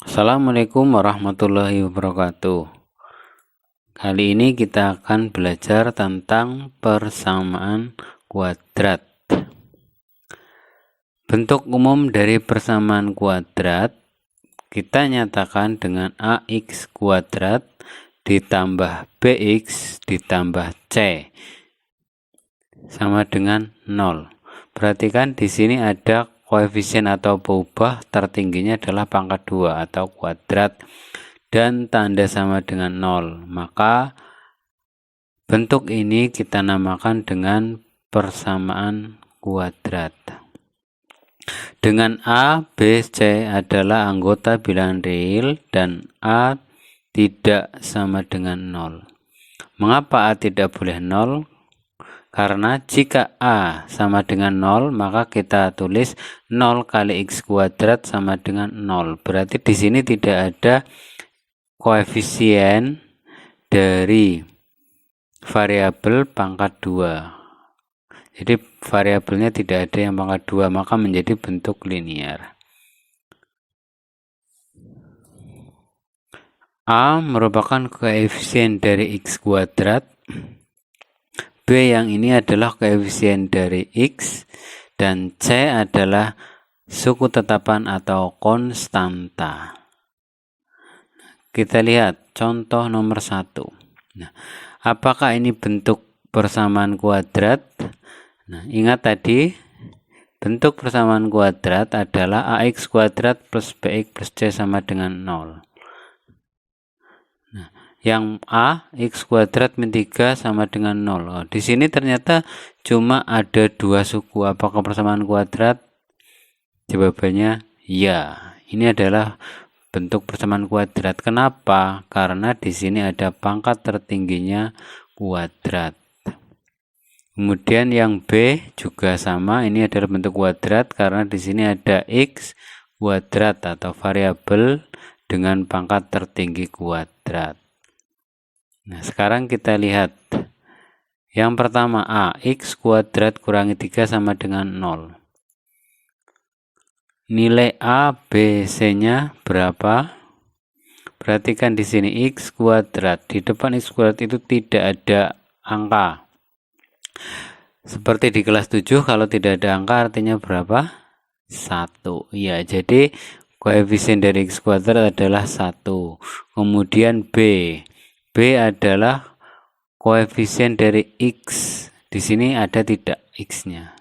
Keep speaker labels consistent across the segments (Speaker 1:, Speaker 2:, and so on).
Speaker 1: Assalamualaikum warahmatullahi wabarakatuh. Kali ini kita akan belajar tentang persamaan kuadrat. Bentuk umum dari persamaan kuadrat kita nyatakan dengan ax kuadrat ditambah bx ditambah c sama dengan 0. Perhatikan di sini ada koefisien atau peubah tertingginya adalah pangkat 2 atau kuadrat dan tanda sama dengan 0. Maka bentuk ini kita namakan dengan persamaan kuadrat. Dengan A, B, C adalah anggota bilangan real dan A tidak sama dengan 0. Mengapa A tidak boleh 0? Karena jika A sama dengan 0, maka kita tulis 0 kali x kuadrat sama dengan 0. Berarti di sini tidak ada koefisien dari variabel pangkat 2. Jadi variabelnya tidak ada yang pangkat 2, maka menjadi bentuk linear. A merupakan koefisien dari x kuadrat. B yang ini adalah koefisien dari x dan C adalah suku tetapan atau konstanta. Kita lihat contoh nomor 1. Nah, apakah ini bentuk persamaan kuadrat? Nah, ingat tadi bentuk persamaan kuadrat adalah ax kuadrat plus bx plus c sama dengan 0. Nah, yang A, x kuadrat min 3 sama dengan 0. Oh, di sini ternyata cuma ada dua suku. Apakah persamaan kuadrat? Jawabannya ya. Ini adalah bentuk persamaan kuadrat. Kenapa? Karena di sini ada pangkat tertingginya kuadrat. Kemudian yang B juga sama. Ini adalah bentuk kuadrat karena di sini ada x kuadrat atau variabel dengan pangkat tertinggi kuadrat. Nah, sekarang kita lihat. Yang pertama A, x kuadrat kurangi 3 sama dengan 0. Nilai A, B, C-nya berapa? Perhatikan di sini x kuadrat. Di depan x kuadrat itu tidak ada angka. Seperti di kelas 7, kalau tidak ada angka artinya berapa? 1. Ya, jadi koefisien dari x kuadrat adalah 1. Kemudian B. B adalah koefisien dari x. Di sini ada tidak x-nya?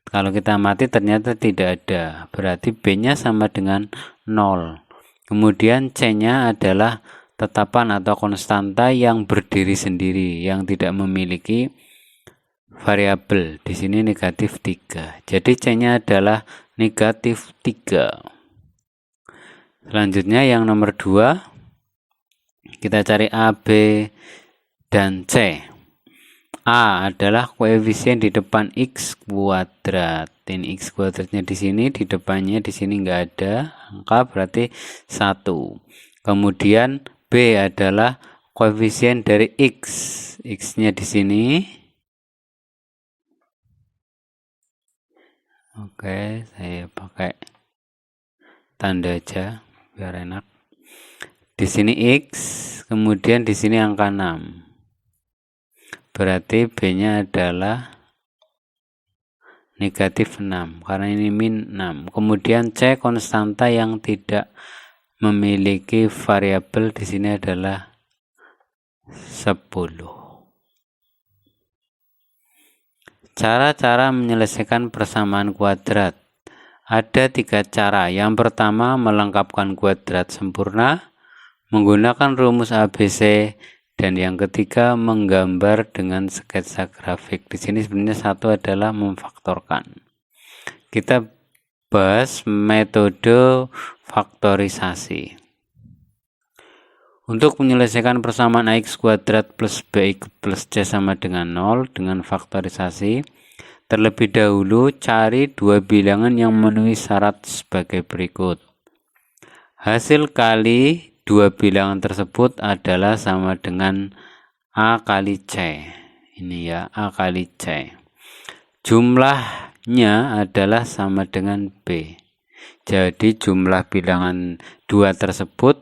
Speaker 1: Kalau kita amati ternyata tidak ada. Berarti B-nya sama dengan 0. Kemudian C-nya adalah tetapan atau konstanta yang berdiri sendiri, yang tidak memiliki variabel. Di sini negatif 3. Jadi C-nya adalah negatif 3. Selanjutnya yang nomor 2. Kita cari A, B, dan C. A adalah koefisien di depan x kuadrat. Ini x kuadratnya di sini, di depannya di sini enggak ada angka, berarti 1. Kemudian B adalah koefisien dari x. X-nya di sini. Oke, saya pakai tanda aja biar enak. Di sini x, kemudian di sini angka 6. Berarti B-nya adalah negatif 6 karena ini min 6. Kemudian C konstanta yang tidak memiliki variabel di sini adalah 10. Cara-cara menyelesaikan persamaan kuadrat. Ada 3 cara. Yang pertama, melengkapkan kuadrat sempurna menggunakan rumus ABC, dan yang ketiga, menggambar dengan sketsa grafik. Di sini sebenarnya satu adalah memfaktorkan. Kita bahas metode faktorisasi. Untuk menyelesaikan persamaan ax kuadrat plus bx plus c sama dengan 0 dengan faktorisasi, terlebih dahulu cari dua bilangan yang memenuhi syarat sebagai berikut. Hasil kali dua bilangan tersebut adalah sama dengan A kali C. Ini ya, A kali C. Jumlahnya adalah sama dengan B. Jadi jumlah bilangan 2 tersebut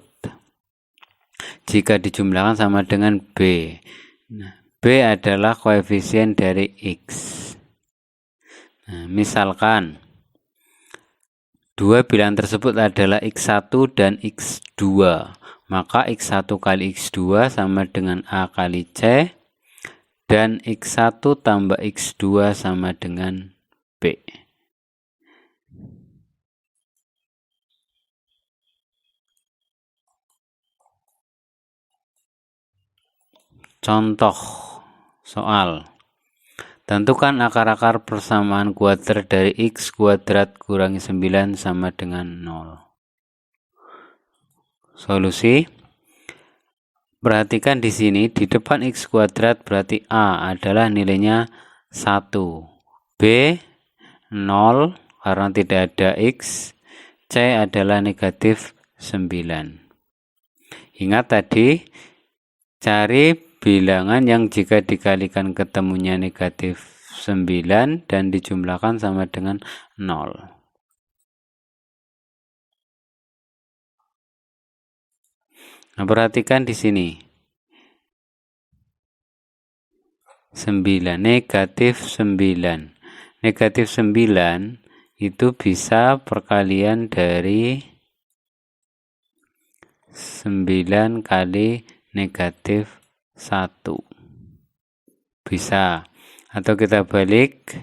Speaker 1: jika dijumlahkan sama dengan B. Nah, B adalah koefisien dari X. Nah, misalkan dua bilangan tersebut adalah X1 dan X2. Maka X1 kali X2 sama dengan A kali C. Dan X1 tambah X2 sama dengan B. Contoh soal. Tentukan akar-akar persamaan kuadrat dari X kuadrat kurangi 9 sama dengan 0. Solusi. Perhatikan di sini di depan X kuadrat berarti A adalah nilainya 1. B 0 karena tidak ada X. C adalah negatif 9. Ingat tadi, cari bilangan yang jika dikalikan ketemunya negatif 9 dan dijumlahkan sama dengan 0. Nah, perhatikan di sini. 9, negatif 9. Negatif 9 itu bisa perkalian dari 9 kali negatif 1. Bisa. Atau kita balik,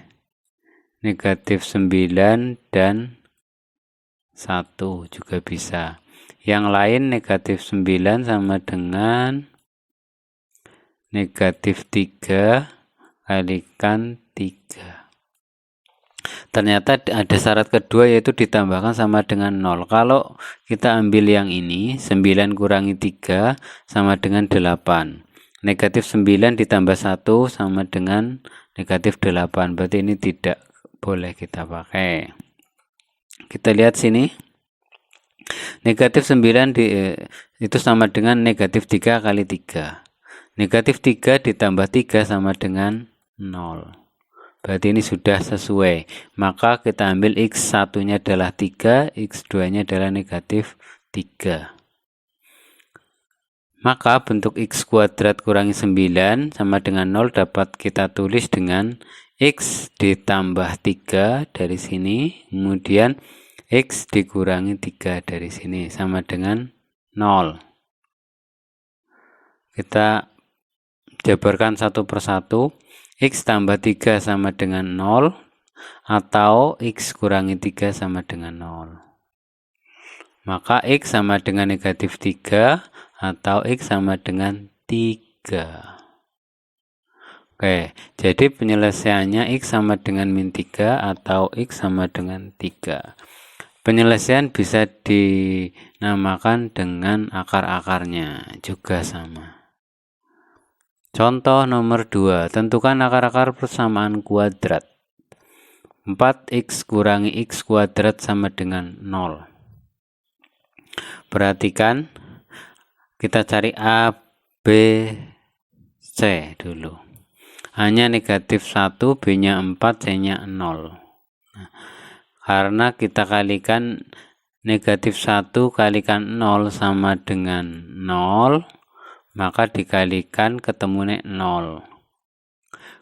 Speaker 1: negatif 9 dan 1 juga bisa. Yang lain negatif 9 sama dengan negatif 3 kalikan 3. Ternyata ada syarat kedua yaitu ditambahkan sama dengan 0. Kalau kita ambil yang ini, 9 kurangi 3 sama dengan 8. Negatif 9 ditambah 1 sama dengan negatif 8. Berarti ini tidak boleh kita pakai. Kita lihat sini. Negatif 9 itu sama dengan negatif 3 kali 3. Negatif 3 ditambah 3 sama dengan 0. Berarti ini sudah sesuai. Maka kita ambil X1-nya adalah 3, X2-nya adalah negatif 3. Maka bentuk X kuadrat kurangi 9 sama dengan 0 dapat kita tulis dengan X ditambah 3 dari sini. Kemudian X dikurangi 3 dari sini sama dengan 0. Kita jabarkan satu persatu. X tambah 3 sama dengan 0 atau X kurangi 3 sama dengan 0. Maka X sama dengan negatif 3 atau X sama dengan 3. Oke, jadi penyelesaiannya X sama dengan min 3 atau X sama dengan 3. Penyelesaian bisa dinamakan dengan akar-akarnya juga sama. Contoh nomor 2, tentukan akar-akar persamaan kuadrat. 4x kurangi x kuadrat sama dengan 0. Perhatikan, kita cari A, B, C dulu. A-nya negatif 1, B-nya 4, C-nya 0. Nah, karena kita kalikan negatif 1 kalikan 0 sama dengan 0, maka dikalikan ketemunya 0.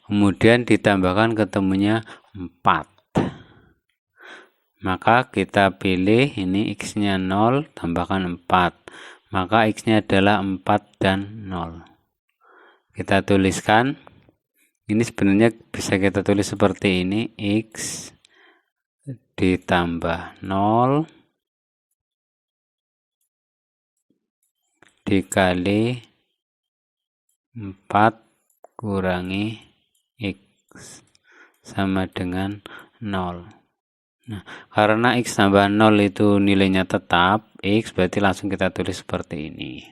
Speaker 1: Kemudian ditambahkan ketemunya 4. Maka kita pilih ini X-nya 0, tambahkan 4. Maka X-nya adalah 4 dan 0. Kita tuliskan. Ini sebenarnya bisa kita tulis seperti ini. X ditambah 0 dikali 4 kurangi X sama dengan 0. Nah, karena X tambah 0 itu nilainya tetap X, berarti langsung kita tulis seperti ini.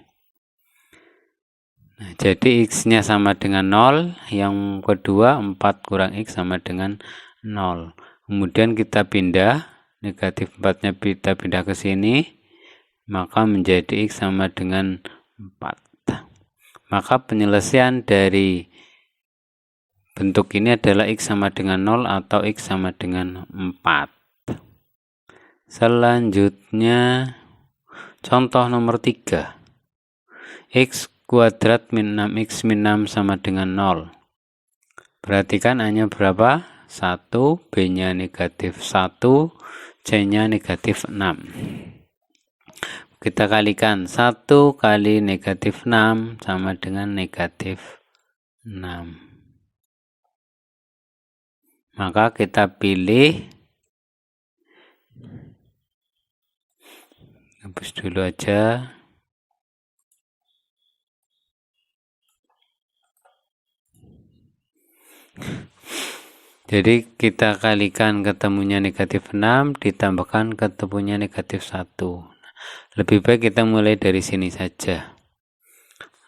Speaker 1: Nah, jadi X-nya sama dengan 0. Yang kedua 4 kurang X sama dengan 0. Kemudian kita pindah, negatif 4-nya kita pindah ke sini, maka menjadi X sama dengan 4. Maka penyelesaian dari bentuk ini adalah X sama dengan 0 atau X sama dengan 4. Selanjutnya contoh nomor 3. X kuadrat min 6x min 6 sama dengan 0. Perhatikan A-nya berapa? 1, B-nya negatif 1, C-nya negatif 6. Kita kalikan 1 kali negatif 6 sama dengan negatif 6. Maka kita pilih, hapus dulu aja. Jadi kita kalikan ketemunya negatif 6 ditambahkan ketemunya negatif 1. Lebih baik kita mulai dari sini saja.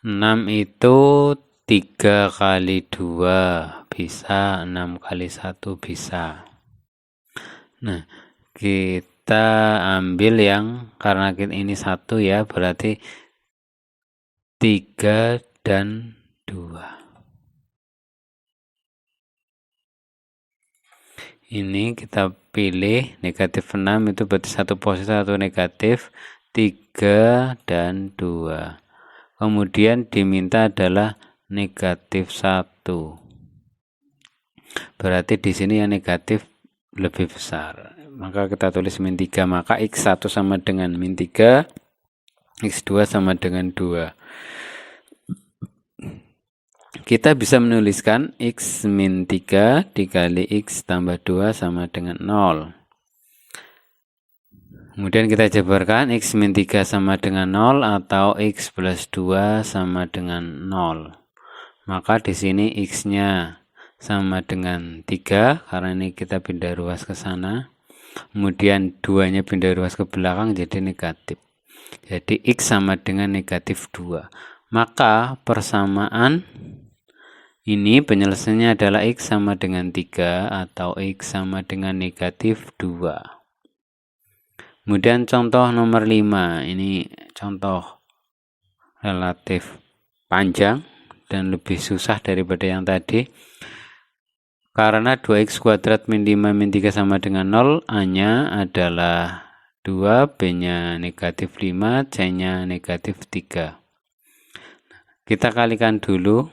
Speaker 1: 6 itu 3 kali 2 bisa, 6 kali 1 bisa. Nah, kita ambil yang, karena ini 1 ya, berarti 3 dan 2. Ini kita pilih negatif 6 itu berarti satu positif atau negatif, 3 dan 2. Kemudian diminta adalah negatif 1. Berarti di sini yang negatif lebih besar. Maka kita tulis min 3. Maka X1 sama dengan min 3, X2 sama dengan 2. Kita bisa menuliskan X min 3 dikali X tambah 2 sama dengan 0. Kemudian kita jabarkan X min 3 sama dengan 0 atau X plus 2 sama dengan 0. Maka di sini X-nya sama dengan 3 karena ini kita pindah ruas ke sana. Kemudian 2-nya pindah ruas ke belakang jadi negatif. Jadi X sama dengan negatif 2. Maka persamaan ini penyelesaiannya adalah X sama dengan 3 atau X sama dengan negatif 2. Kemudian contoh nomor 5. Ini contoh relatif panjang dan lebih susah daripada yang tadi. Karena 2x kuadrat min 5 min 3 sama dengan 0, A-nya adalah 2, B-nya negatif 5, C-nya negatif 3. Kita kalikan dulu.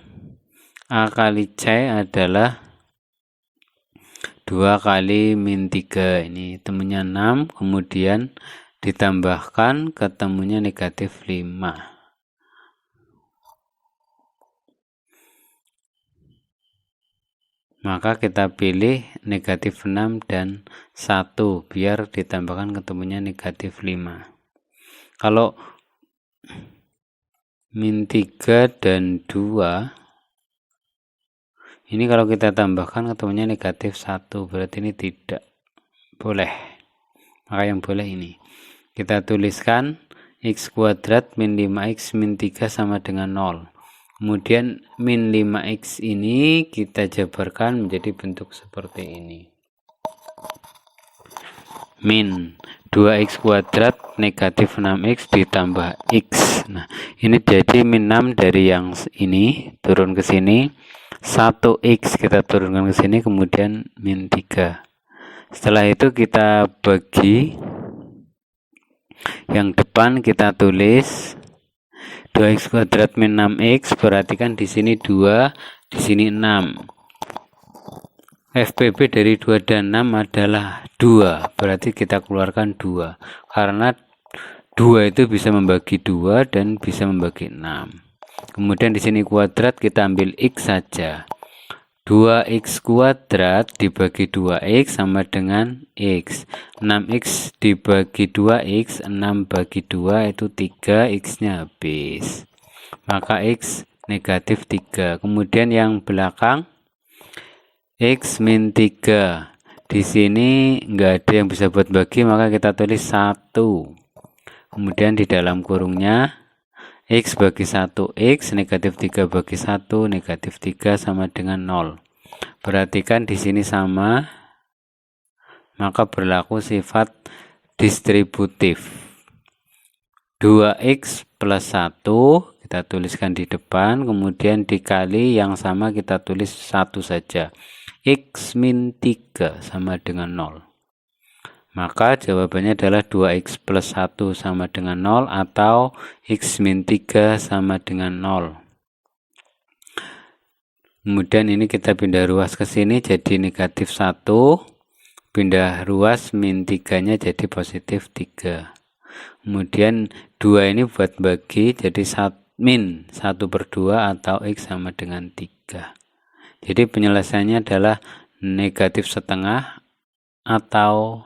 Speaker 1: A kali C adalah 2 kali min 3. Ini temunya 6. Kemudian ditambahkan ketemunya negatif 5. Maka kita pilih negatif 6 dan 1. Biar ditambahkan ketemunya negatif 5. Kalau min 3 dan 2, ini kalau kita tambahkan ketemunya negatif 1, berarti ini tidak boleh. Maka yang boleh ini. Kita tuliskan X kuadrat min 5X min 3 sama dengan 0. Kemudian min 5X ini kita jabarkan menjadi bentuk seperti ini. Min 2X kuadrat negatif 6X ditambah X. Nah, ini jadi min 6 dari yang ini turun ke sini. 1x kita turunkan ke sini, kemudian min 3. Setelah itu kita bagi, yang depan kita tulis 2x kuadrat min 6x, perhatikan di sini 2, di sini 6. FPB dari 2 dan 6 adalah 2, berarti kita keluarkan 2. Karena 2 itu bisa membagi 2 dan bisa membagi 6. Kemudian di sini kuadrat kita ambil X saja. 2X kuadrat dibagi 2X sama dengan X. 6X dibagi 2X, 6 bagi 2 itu 3, X-nya habis. Maka X negatif 3. Kemudian yang belakang X min 3. Di sini nggak ada yang bisa buat bagi, maka kita tulis 1. Kemudian di dalam kurungnya X bagi 1X, negatif 3 bagi 1, negatif 3 sama dengan 0. Perhatikan di sini sama, maka berlaku sifat distributif. 2X plus 1, kita tuliskan di depan, kemudian dikali yang sama kita tulis 1 saja. X min 3 sama dengan 0. Maka jawabannya adalah 2x plus 1 sama dengan 0 atau x min 3 sama dengan 0. Kemudian ini kita pindah ruas ke sini jadi negatif 1. Pindah ruas min 3-nya jadi positif 3. Kemudian 2 ini buat bagi jadi min 1/2 atau x sama dengan 3. Jadi penyelesaiannya adalah negatif setengah atau